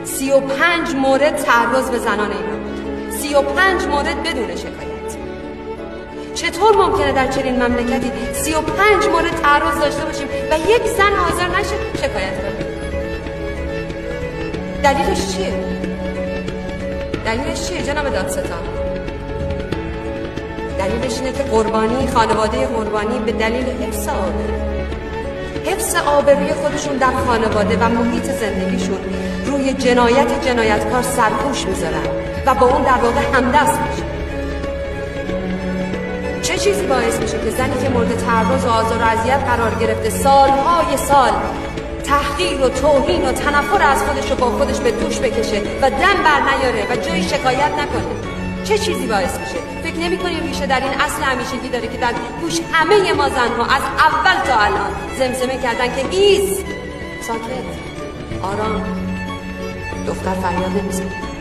35 مورد تعرض به زنان ایران بود. 35 مورد بدون شکایت. چطور ممکنه در چنین مملکتی 35 مورد تعرض داشته باشیم و یک زن حاضر نشه شکایت کنه؟ دلیلش چیه؟ دلیلش چیه جناب دادستان؟ دلیلش اینه که خانواده قربانی به دلیل حفظ آبروی خودشون در خانواده و محیط زندگیشون روی جنایتکار سرپوش میذارن و با اون در واقع همدست میشن. چه چیزی باعث میشه که زنی که مورد تعرض و آزار و اذیت قرار گرفته سالهای سال تحقیر و توهین و تنفر از خودش رو با خودش به دوش بکشه و دم بر نیاره و جایی شکایت نکنه؟ چه چیزی باعث میشه؟ فکر نمی‌کنی ریشه در این اصل همیشگی داره که در گوش همه ما زنها از اول تا الان زمزمه کردن که ایست، ساکت، آرام، دختر فریاد نمیزنه.